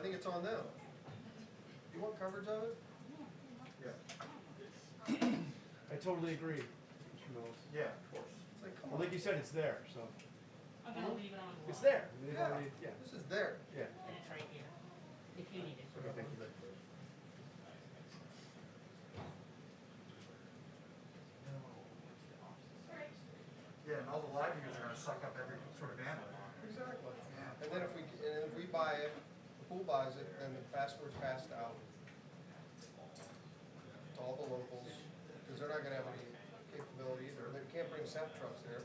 think it's on them. You want coverage of it? Yeah. I totally agree, Mr. Mills. Yeah, of course. It's like, come Well, on. like you said, it's there, so. I'm gonna leave it on the wall. It's there. They've Yeah, already- Yeah, this is there. yeah. And it's right here, if you need it. Okay, thank you. Yeah, and all the libraries are gonna suck up every sort of bandwidth. Exactly. Yeah. And then if we buy it, the pool buys it, then the password's passed out to all the locals, because they're not gonna have any capability either. They can't bring SAP trucks there.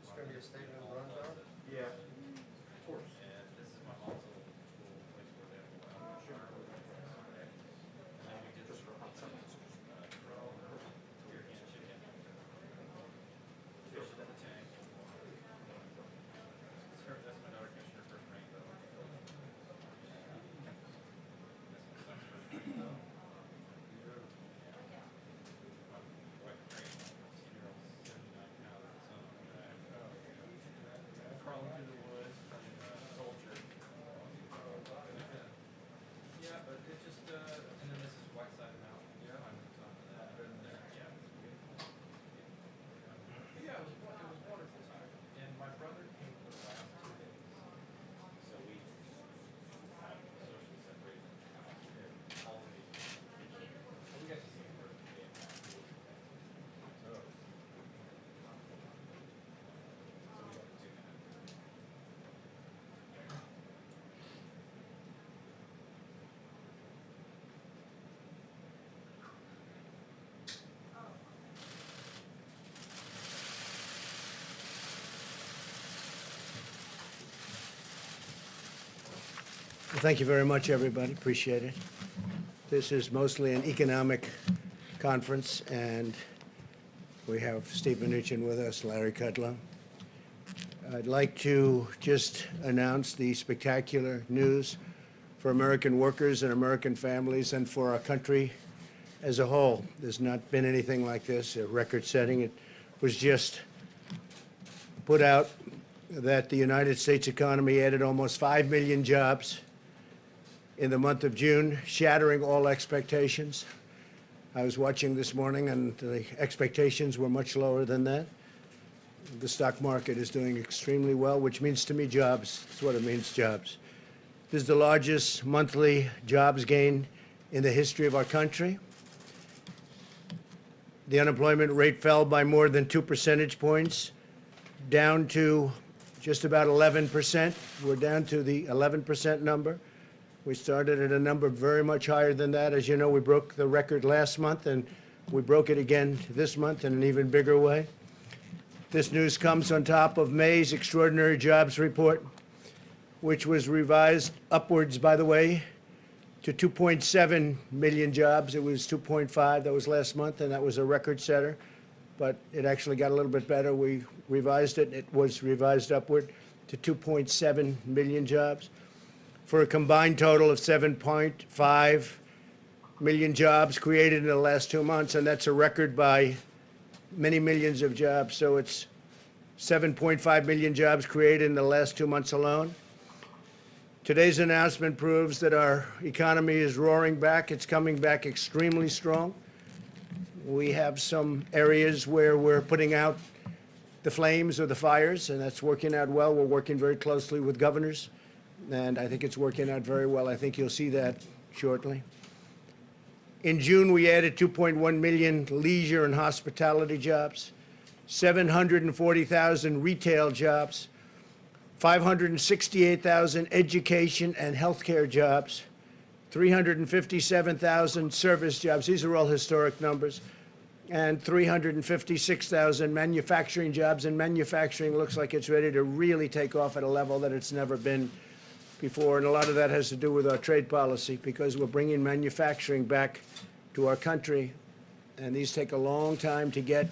It's gonna be a statement run down. Yeah, of course. Just for hot summers. Crawling through the woods, playing soldier. Yeah, but it just, and then this is Whiteside Mountain. Yeah. On top of that, and yeah. Yeah, it was a wonderful time. And my brother came for the last 2 days. So we had socially separated all the we got to see him for a day and a half. So we got to do that. Well, thank you very much, everybody. Appreciate it. This is mostly an economic conference, and we have Steve Mnuchin with us, Larry Kudlow. I'd like to just announce the spectacular news for American workers and American families and for our country as a whole. There's not been anything like this, a record-setting. It was just put out that the United States economy added almost 5 million jobs in the month of June, shattering all expectations. I was watching this morning, and the expectations were much lower than that. The stock market is doing extremely well, which means to me jobs. That's what it means, jobs. This is the largest monthly jobs gain in the history of our country. The unemployment rate fell by more than 2 percentage points, down to just about 11%. We're down to the 11% number. We started at a number very much higher than that. As you know, we broke the record last month, and we broke it again this month in an even bigger way. This news comes on top of May's extraordinary jobs report, which was revised upwards, by the way, to 2.7 million jobs. It was 2.5, that was last month, and that was a record setter. But it actually got a little bit better. We revised it. It was revised upward to 2.7 million jobs, for a combined total of 7.5 million jobs created in the last 2 months, and that's a record by many millions of jobs. So it's 7.5 million jobs created in the last 2 months alone. Today's announcement proves that our economy is roaring back. It's coming back extremely strong. We have some areas where we're putting out the flames or the fires, and that's working out well. We're working very closely with governors, and I think it's working out very well. I think you'll see that shortly. In June, we added 2.1 million leisure and hospitality jobs, 740,000 retail jobs, 568,000 education and healthcare jobs, 357,000 service jobs. These are all historic numbers. And 356,000 manufacturing jobs. And manufacturing looks like it's ready to really take off at a level that it's never been before. And a lot of that has to do with our trade policy, because we're bringing manufacturing back to our country. And these take a long time to get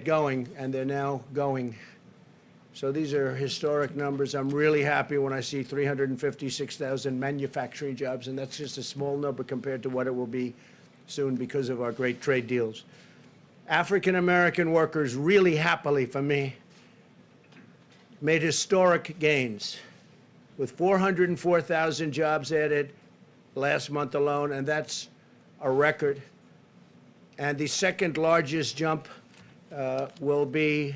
going, and they're now going. So these are historic numbers. I'm really happy when I see 356,000 manufacturing jobs, and that's just a small number compared to what it will be soon because of our great trade deals. African-American workers, really happily for me, made historic gains with 404,000 jobs added last month alone, and that's a record. And the second largest jump will be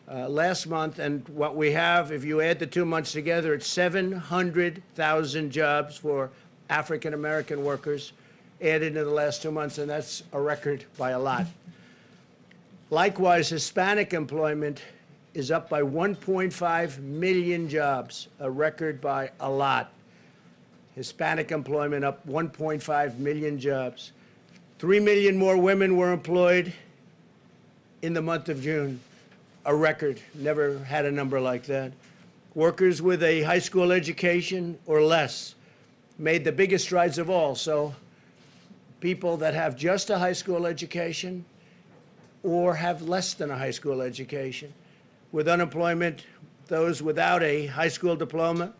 last month, and what we have, if you add the 2 months together, it's 700,000 jobs for African-American workers added in the last 2 months, and that's a record by a lot. Likewise, Hispanic employment is up by 1.5 million jobs, a record by a lot. Hispanic employment up 1.5 million jobs. 3 million more women were employed in the month of June, a record. Never had a number like that. Workers with a high school education or less made the biggest strides of all. So people that have just a high school education or have less than a high school education. With unemployment, those without a high school diploma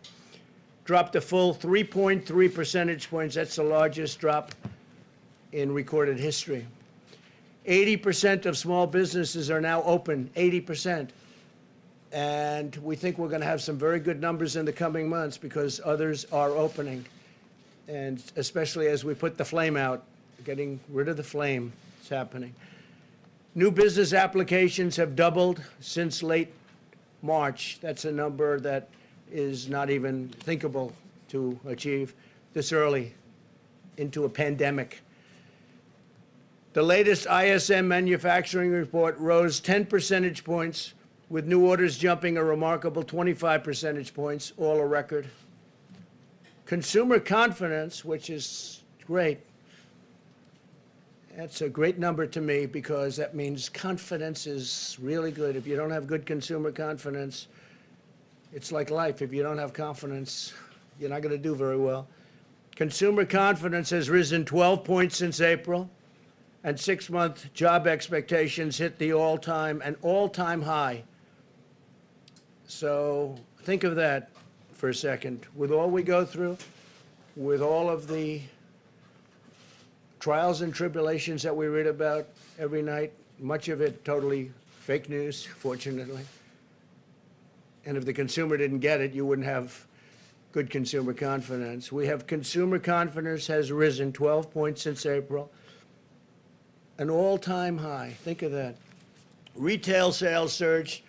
dropped a full 3.3 percentage points. That's the largest drop in recorded history. 80% of small businesses are now open, 80%. And we think we're going to have some very good numbers in the coming months because others are opening. And especially as we put the flame out, getting rid of the flame, it's happening. New business applications have doubled since late March. That's a number that is not even thinkable to achieve this early into a pandemic. The latest ISM manufacturing report rose 10 percentage points, with new orders jumping a remarkable 25 percentage points, all a record. Consumer confidence, which is great, that's a great number to me because that means confidence is really good. If you don't have good consumer confidence, it's like life. If you don't have confidence, you're not going to do very well. Consumer confidence has risen 12 points since April, and 6-month job expectations hit the all-time high. So think of that for a second. With all we go through, with all of the trials and tribulations that we read about every night, much of it totally fake news, fortunately. And if the consumer didn't get it, you wouldn't have good consumer confidence. We have consumer confidence has risen 12 points since April, an all-time high. Think of that. Retail sales surged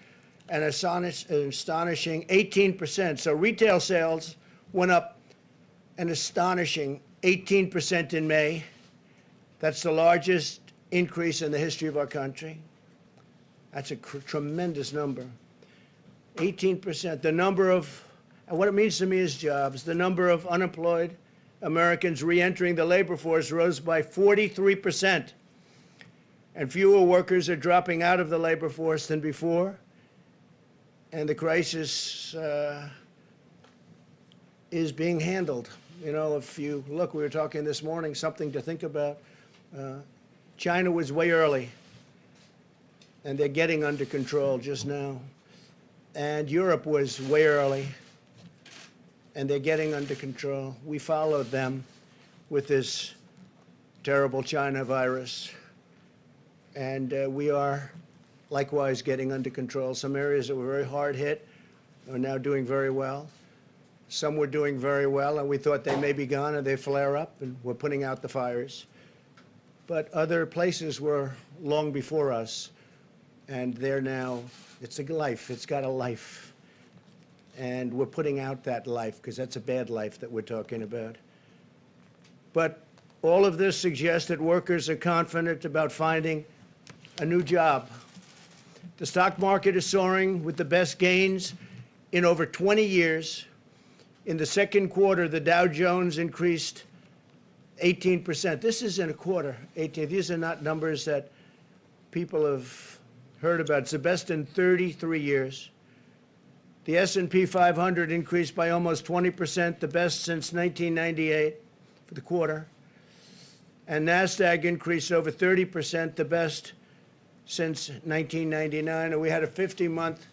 an astonishing 18%. So retail sales went up an astonishing 18% in May. That's the largest increase in the history of our country. That's a tremendous number. 18%. The number of, and what it means to me is jobs, the number of unemployed Americans re-entering the labor force rose by 43%. And fewer workers are dropping out of the labor force than before. And the crisis is being handled. You know, if you look, we were talking this morning, something to think about. China was way early, and they're getting under control just now. And Europe was way early, and they're getting under control. We followed them with this terrible China virus. And we are likewise getting under control. Some areas that were very hard hit are now doing very well. Some were doing very well, and we thought they may be gone, and they flare up, and we're putting out the fires. But other places were long before us, and they're now, it's a life. It's got a life. And we're putting out that life, because that's a bad life that we're talking about. But all of this suggests that workers are confident about finding a new job. The stock market is soaring with the best gains in over 20 years. In the second quarter, the Dow Jones increased 18%. This is in a quarter, 18. These are not numbers that people have heard about. It's the best in 33 years. The S&P 500 increased by almost 20%, the best since 1998 for the quarter. And NASDAQ increased over 30%, the best since 1999. And we had a 50-month,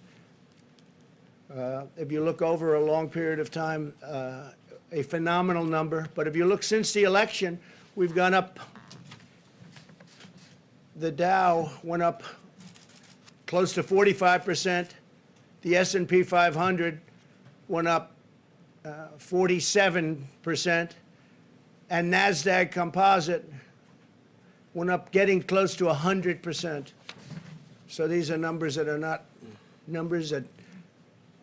if you look over a long period of time, a phenomenal number. But if you look since the election, we've gone up. The Dow went up close to 45%. The S&P 500 went up 47%. And NASDAQ Composite went up getting close to 100%. So these are numbers that are not numbers that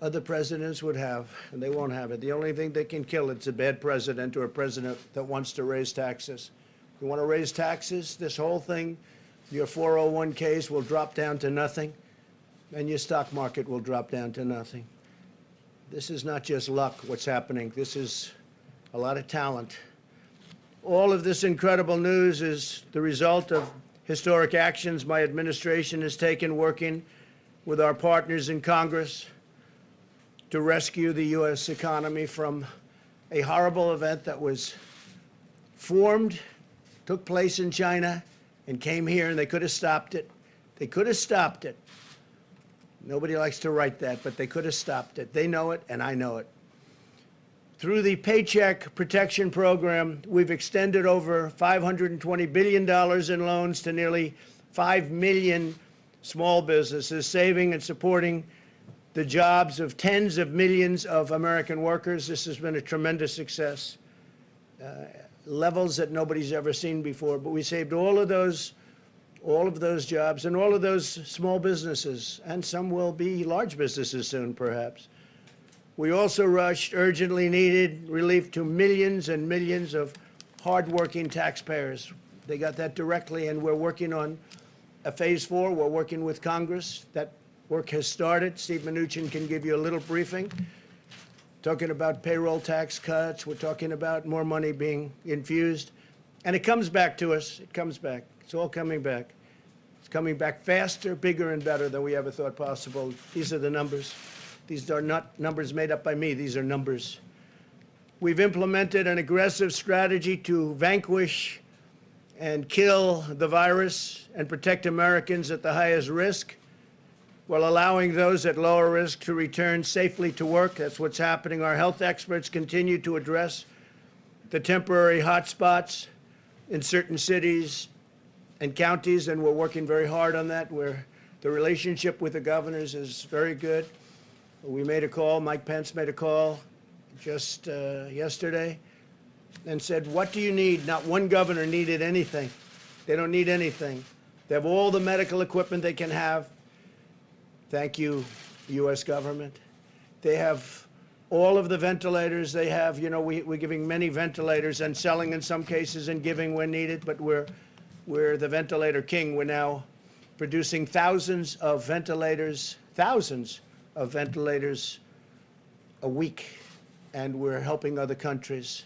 other presidents would have, and they won't have it. The only thing they can kill it's a bad president or a president that wants to raise taxes. You want to raise taxes, this whole thing, your 401ks will drop down to nothing, and your stock market will drop down to nothing. This is not just luck, what's happening. This is a lot of talent. All of this incredible news is the result of historic actions my administration has taken working with our partners in Congress to rescue the U.S. economy from a horrible event that was formed, took place in China, and came here, and they could have stopped it. They could have stopped it. Nobody likes to write that, but they could have stopped it. They know it, and I know it. Through the Paycheck Protection Program, we've extended over $520 billion in loans to nearly 5 million small businesses, saving and supporting the jobs of tens of millions of American workers. This has been a tremendous success, levels that nobody's ever seen before. But we saved all of those jobs and all of those small businesses, and some will be large businesses soon, perhaps. We also rushed urgently needed relief to millions and millions of hardworking taxpayers. They got that directly, and we're working on a phase 4. We're working with Congress. That work has started. Steve Mnuchin can give you a little briefing. Talking about payroll tax cuts. We're talking about more money being infused. And it comes back to us. It comes back. It's all coming back. It's coming back faster, bigger, and better than we ever thought possible. These are the numbers. These are not numbers made up by me. These are numbers. We've implemented an aggressive strategy to vanquish and kill the virus and protect Americans at the highest risk while allowing those at lower risk to return safely to work. That's what's happening. Our health experts continue to address the temporary hotspots in certain cities and counties, and we're working very hard on that, where the relationship with the governors is very good. We made a call, Mike Pence made a call just yesterday and said, what do you need? Not one governor needed anything. They don't need anything. They have all the medical equipment they can have. Thank you, U.S. government. They have all of the ventilators they have. You know, we're giving many ventilators and selling in some cases and giving when needed, but we're the ventilator king. We're now producing thousands of ventilators a week, and we're helping other countries.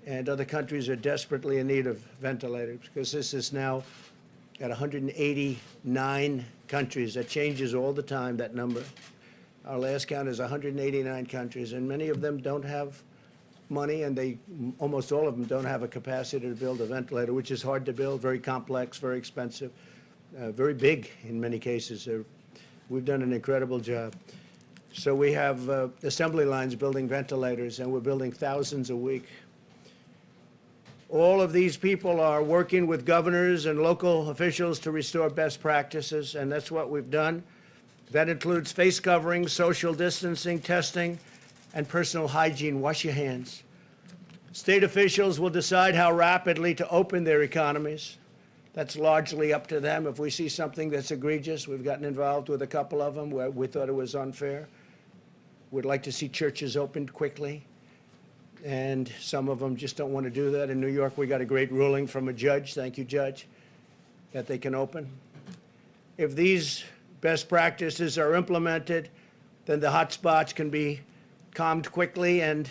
And other countries are desperately in need of ventilators, because this is now at 189 countries. That changes all the time, that number. Our last count is 189 countries, and many of them don't have money, and almost all of them don't have a capacity to build a ventilator, which is hard to build, very complex, very expensive, very big in many cases. We've done an incredible job. So we have assembly lines building ventilators, and we're building thousands a week. All of these people are working with governors and local officials to restore best practices, and that's what we've done. That includes face coverings, social distancing, testing, and personal hygiene. Wash your hands. State officials will decide how rapidly to open their economies. That's largely up to them. If we see something that's egregious, we've gotten involved with a couple of them where we thought it was unfair. We'd like to see churches opened quickly, and some of them just don't want to do that. In New York, we got a great ruling from a judge, thank you, Judge, that they can open. If these best practices are implemented, then the hot spots can be calmed quickly, and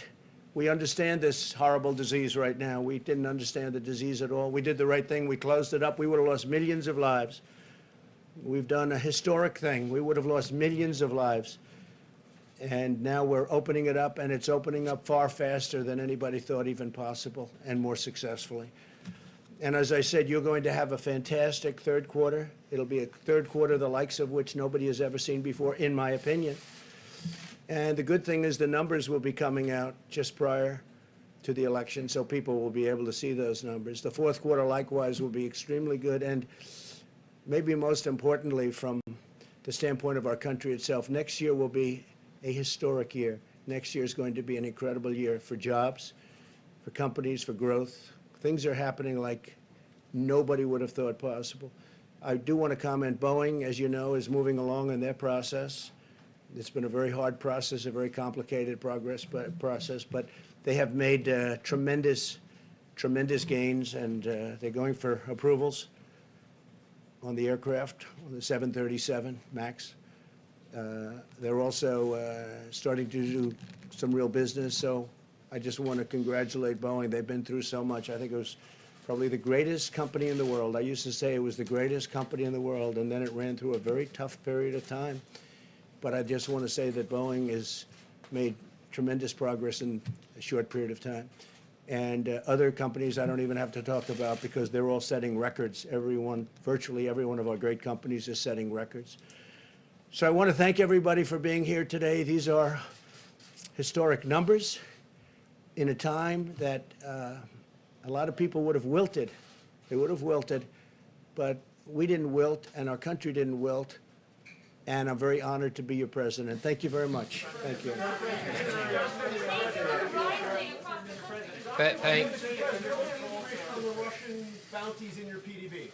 we understand this horrible disease right now. We didn't understand the disease at all. We did the right thing. We closed it up. We would have lost millions of lives. We've done a historic thing. We would have lost millions of lives. And now we're opening it up, and it's opening up far faster than anybody thought even possible, and more successfully. And as I said, you're going to have a fantastic third quarter. It'll be a third quarter the likes of which nobody has ever seen before, in my opinion. And the good thing is the numbers will be coming out just prior to the election, so people will be able to see those numbers. The fourth quarter, likewise, will be extremely good. And maybe most importantly, from the standpoint of our country itself, next year will be a historic year. Next year is going to be an incredible year for jobs, for companies, for growth. Things are happening like nobody would have thought possible. I do want to comment, Boeing, as you know, is moving along in their process. It's been a very hard process, a very complicated process, but they have made tremendous gains, and they're going for approvals on the aircraft, on the 737 MAX. They're also starting to do some real business, so I just want to congratulate Boeing. They've been through so much. I think it was probably the greatest company in the world. I used to say it was the greatest company in the world, and then it ran through a very tough period of time. But I just want to say that Boeing has made tremendous progress in a short period of time. And other companies I don't even have to talk about because they're all setting records. Virtually every one of our great companies is setting records. So I want to thank everybody for being here today. These are historic numbers in a time that a lot of people would have wilted. They would have wilted, but we didn't wilt, and our country didn't wilt. And I'm very honored to be your president. Thank you very much. Thank you. Bounties in your PDB.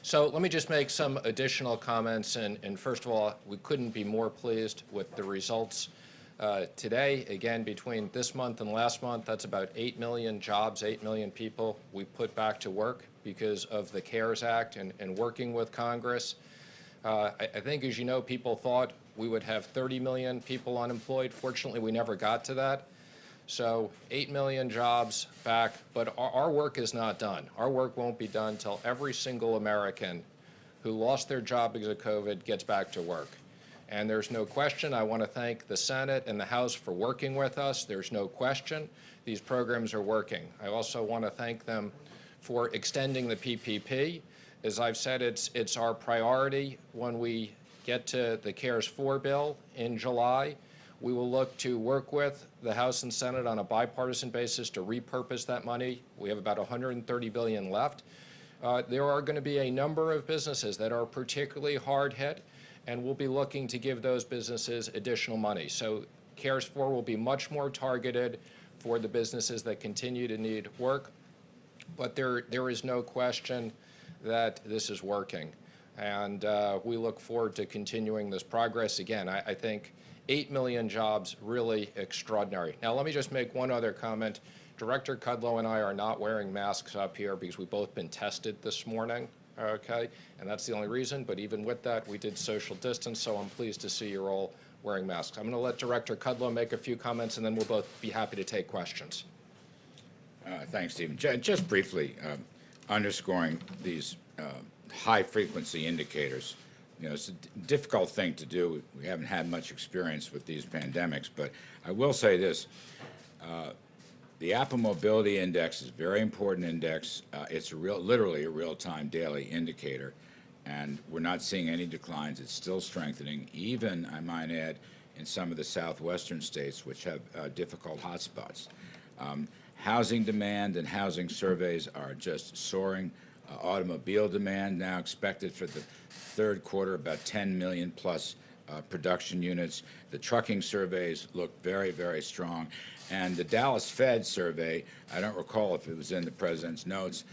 So let me just make some additional comments. And first of all, we couldn't be more pleased with the results today. Again, between this month and last month, that's about 8 million jobs, 8 million people we put back to work because of the CARES Act and working with Congress. I think, as you know, people thought we would have 30 million people unemployed. Fortunately, we never got to that. So 8 million jobs back, but our work is not done. Our work won't be done until every single American who lost their job because of COVID gets back to work. And there's no question, I want to thank the Senate and the House for working with us. There's no question these programs are working. I also want to thank them for extending the PPP. As I've said, it's our priority when we get to the CARES 4 bill in July. We will look to work with the House and Senate on a bipartisan basis to repurpose that money. We have about $130 billion left. There are going to be a number of businesses that are particularly hard hit, and we'll be looking to give those businesses additional money. So CARES 4 will be much more targeted for the businesses that continue to need work. But there is no question that this is working. And we look forward to continuing this progress. Again, I think 8 million jobs, really extraordinary. Now, let me just make one other comment. Director Kudlow and I are not wearing masks up here because we've both been tested this morning, okay? And that's the only reason, but even with that, we did social distance, so I'm pleased to see you're all wearing masks. I'm going to let Director Kudlow make a few comments, and then we'll both be happy to take questions. Thanks, Stephen. Just briefly, underscoring these high-frequency indicators. You know, it's a difficult thing to do. We haven't had much experience with these pandemics, but I will say this. The Apple Mobility Index is a very important index. It's literally a real-time daily indicator, and we're not seeing any declines. It's still strengthening, even, I might add, in some of the southwestern states, which have difficult hotspots. Housing demand and housing surveys are just soaring. Automobile demand now expected for the third quarter, about 10 million plus production units. The trucking surveys look very, very strong. And the Dallas Fed survey, I don't recall if it was in the president's notes,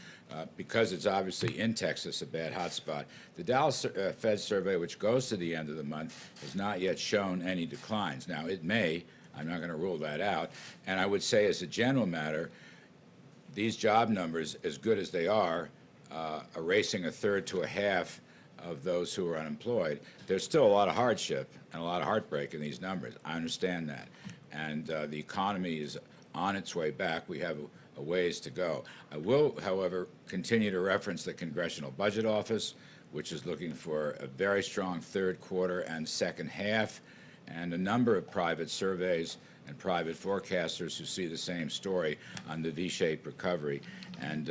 because it's obviously in Texas, a bad hotspot. The Dallas Fed survey, which goes to the end of the month, has not yet shown any declines. Now, it may. I'm not going to rule that out. And I would say, as a general matter, these job numbers, as good as they are, erasing a third to a half of those who are unemployed, there's still a lot of hardship and a lot of heartbreak in these numbers. I understand that. And the economy is on its way back. We have a ways to go. I will, however, continue to reference the Congressional Budget Office, which is looking for a very strong third quarter and second half, and a number of private surveys and private forecasters who see the same story on the V-shaped recovery. And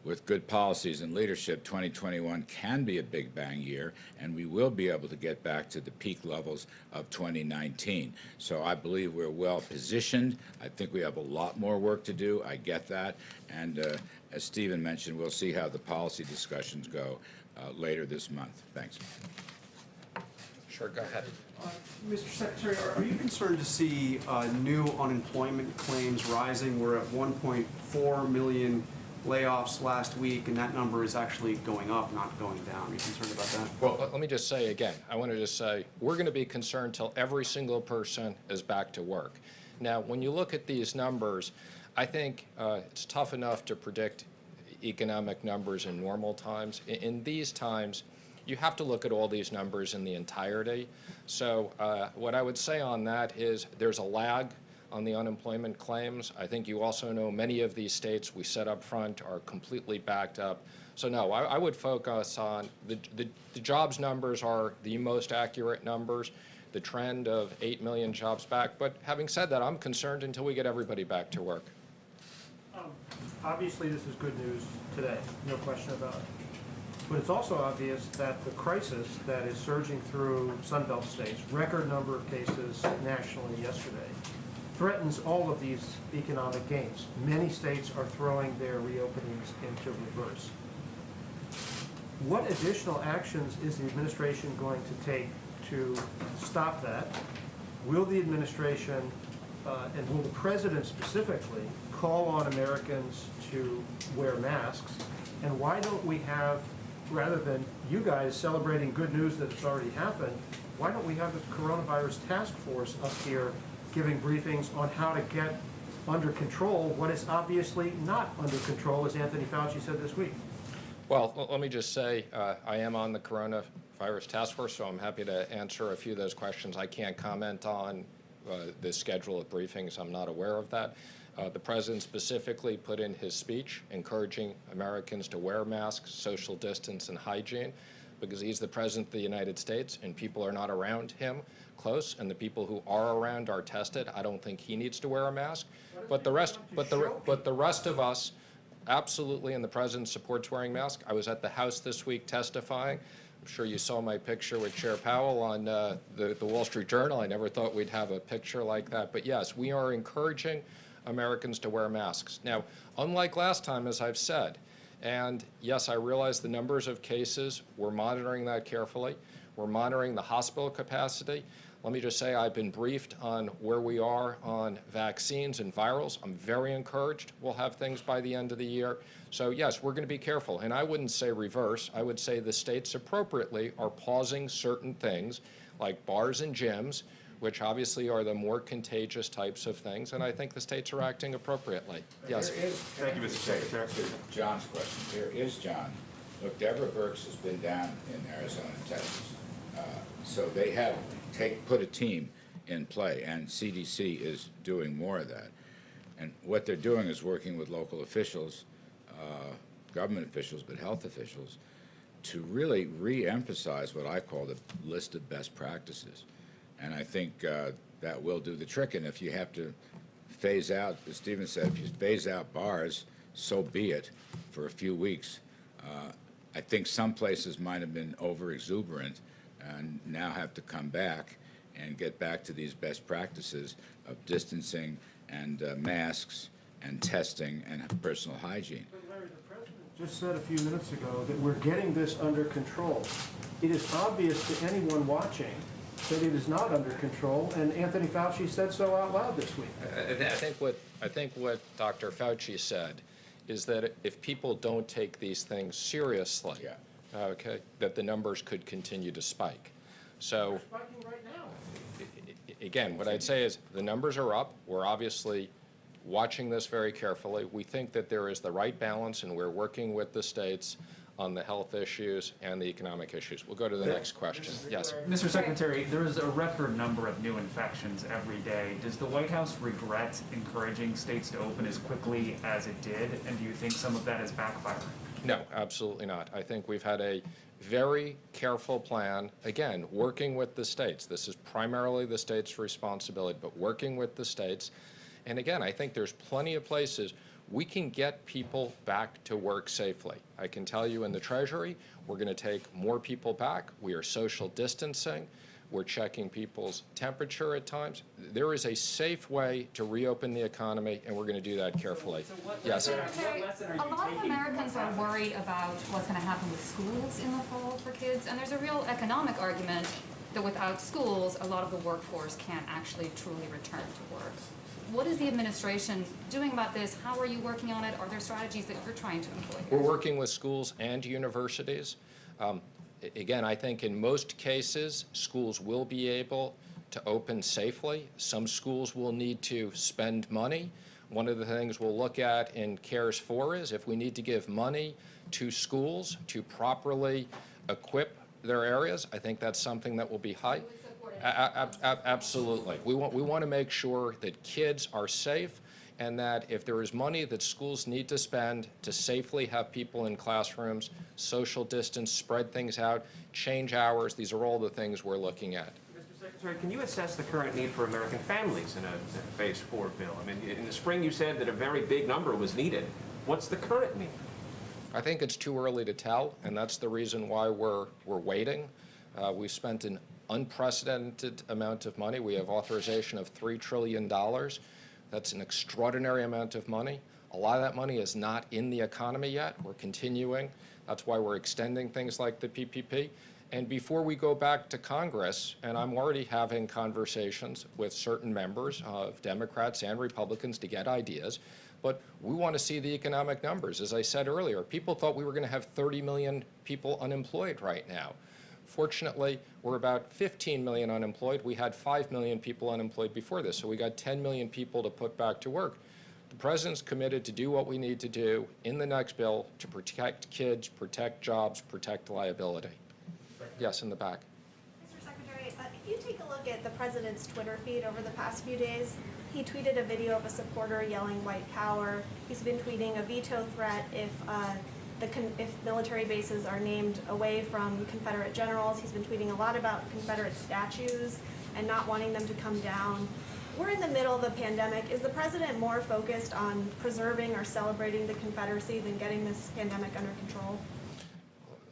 with good policies and leadership, 2021 can be a big bang year, and we will be able to get back to the peak levels of 2019. So I believe we're well positioned. I think we have a lot more work to do. I get that. And as Stephen mentioned, we'll see how the policy discussions go later this month. Thanks. Sure, go ahead. Mr. Secretary, are you concerned to see new unemployment claims rising? We're at 1.4 million layoffs last week, and that number is actually going up, not going down. Are you concerned about that? Well, let me just say again, I want to just say, we're going to be concerned till every single person is back to work. Now, when you look at these numbers, I think it's tough enough to predict economic numbers in normal times. In these times, you have to look at all these numbers in the entirety. So what I would say on that is there's a lag on the unemployment claims. I think you also know many of these states we set up front are completely backed up. So no, I would focus on the jobs numbers are the most accurate numbers, the trend of 8 million jobs back. But having said that, I'm concerned until we get everybody back to work. Obviously, this is good news today, no question about it. But it's also obvious that the crisis that is surging through Sunbelt states, record number of cases nationally yesterday, threatens all of these economic gains. Many states are throwing their reopenings into reverse. What additional actions is the administration going to take to stop that? Will the administration, and will the president specifically, call on Americans to wear masks? And why don't we have, rather than you guys celebrating good news that it's already happened, why don't we have the coronavirus task force up here giving briefings on how to get under control what is obviously not under control, as Anthony Fauci said this week? Well, let me just say, I am on the coronavirus task force, so I'm happy to answer a few of those questions. I can't comment on the schedule of briefings. I'm not aware of that. The president specifically put in his speech encouraging Americans to wear masks, social distance, and hygiene, because he's the president of the United States and people are not around him close, and the people who are around are tested. I don't think he needs to wear a mask, but the rest of us absolutely, and the president supports wearing masks. I was at the House this week testifying. I'm sure you saw my picture with Chair Powell on the Wall Street Journal. I never thought we'd have a picture like that, but yes, we are encouraging Americans to wear masks. Now, unlike last time, as I've said, and yes, I realize the numbers of cases, we're monitoring that carefully. We're monitoring the hospital capacity. Let me just say I've been briefed on where we are on vaccines and virals. I'm very encouraged we'll have things by the end of the year. So yes, we're going to be careful. And I wouldn't say reverse. I would say the states appropriately are pausing certain things like bars and gyms, which obviously are the more contagious types of things, and I think the states are acting appropriately. Yes. Thank you, Mr. Secretary. John's question. Here is John. Look, Deborah Birx has been down in Arizona and Texas. So they have put a team in play, and CDC is doing more of that. And what they're doing is working with local officials, government officials, but health officials, to really re-emphasize what I call the list of best practices. And I think that will do the trick. And if you have to phase out, as Stephen said, if you phase out bars, so be it for a few weeks. I think some places might have been over-exuberant and now have to come back and get back to these best practices of distancing and masks and testing and personal hygiene. But Larry, the president just said a few minutes ago that we're getting this under control. It is obvious to anyone watching that it is not under control, and Anthony Fauci said so out loud this week. I think what Dr. Fauci said is that if people don't take these things seriously, okay, that the numbers could continue to spike. So, They're spiking right now. again, what I'd say is the numbers are up. We're obviously watching this very carefully. We think that there is the right balance, and we're working with the states on the health issues and the economic issues. We'll go to the next question. Yes. Mr. Secretary, there is a record number of new infections every day. Does the White House regret encouraging states to open as quickly as it did? And do you think some of that is backfiring? No, absolutely not. I think we've had a very careful plan, again, working with the states. This is primarily the states' responsibility, but working with the states. And again, I think there's plenty of places we can get people back to work safely. I can tell you in the Treasury, we're going to take more people back. We are social distancing. We're checking people's temperature at times. There is a safe way to reopen the economy, and we're going to do that carefully. Yes. Secretary, a lot of Americans are worried about what's going to happen with schools in the fall for kids, and there's a real economic argument that without schools, a lot of the workforce can't actually truly return to work. What is the administration doing about this? How are you working on it? Are there strategies that you're trying to employ here? We're working with schools and universities. Again, I think in most cases, schools will be able to open safely. Some schools will need to spend money. One of the things we'll look at in CARES 4 is if we need to give money to schools to properly equip their areas, I think that's something that will be high. Absolutely. We want to make sure that kids are safe and that if there is money that schools need to spend to safely have people in classrooms, social distance, spread things out, change hours, these are all the things we're looking at. Mr. Secretary, can you assess the current need for American families in a Phase 4 bill? I mean, in the spring you said that a very big number was needed. What's the current need? I think it's too early to tell, and that's the reason why we're waiting. We've spent an unprecedented amount of money. We have authorization of $3 trillion. That's an extraordinary amount of money. A lot of that money is not in the economy yet. We're continuing. That's why we're extending things like the PPP. And before we go back to Congress, and I'm already having conversations with certain members of Democrats and Republicans to get ideas, but we want to see the economic numbers. As I said earlier, people thought we were going to have 30 million people unemployed right now. Fortunately, we're about 15 million unemployed. We had 5 million people unemployed before this, so we got 10 million people to put back to work. The president's committed to do what we need to do in the next bill to protect kids, protect jobs, protect liability. Yes, in the back. Mr. Secretary, if you take a look at the president's Twitter feed over the past few days, he tweeted a video of a supporter yelling "white power." He's been tweeting a veto threat if military bases are named away from Confederate generals. He's been tweeting a lot about Confederate statues and not wanting them to come down. We're in the middle of a pandemic. Is the president more focused on preserving or celebrating the Confederacy than getting this pandemic under control?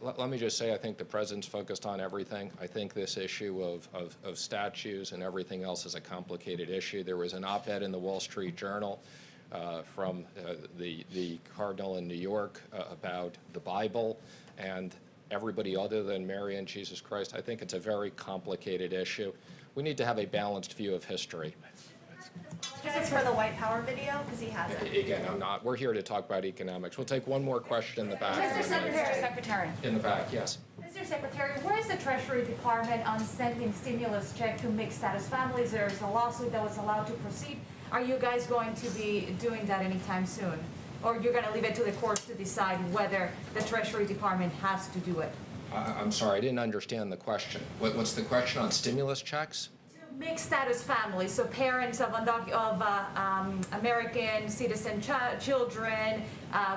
Let me just say, I think the president's focused on everything. I think this issue of statues and everything else is a complicated issue. There was an op-ed in the Wall Street Journal from the cardinal in New York about the Bible and everybody other than Mary and Jesus Christ. I think it's a very complicated issue. We need to have a balanced view of history. Just for the white power video, because he has it. Again, I'm not. We're here to talk about economics. We'll take one more question in the back. Mr. Secretary. In the back, yes. Mr. Secretary, where is the Treasury Department on sending stimulus check to mixed status families? There's a lawsuit that was allowed to proceed. Are you guys going to be doing that anytime soon? Or you're going to leave it to the courts to decide whether the Treasury Department has to do it? I'm sorry, I didn't understand the question. What's the question on stimulus checks? Mixed status families, so parents of American citizen children,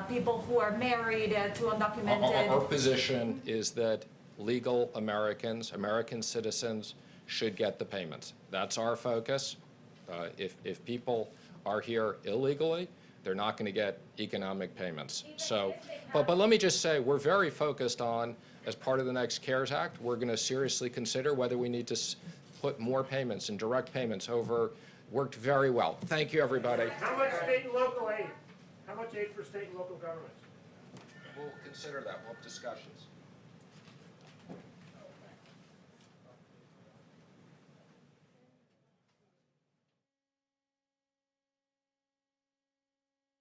people who are married to undocumented. Our position is that legal Americans, American citizens, should get the payments. That's our focus. If people are here illegally, they're not going to get economic payments. So, but let me just say, we're very focused on, as part of the next CARES Act, we're going to seriously consider whether we need to put more payments and direct payments over. Worked very well. Thank you, everybody. How much state and local aid? How much aid for state and local governments? We'll consider that. We'll have discussions.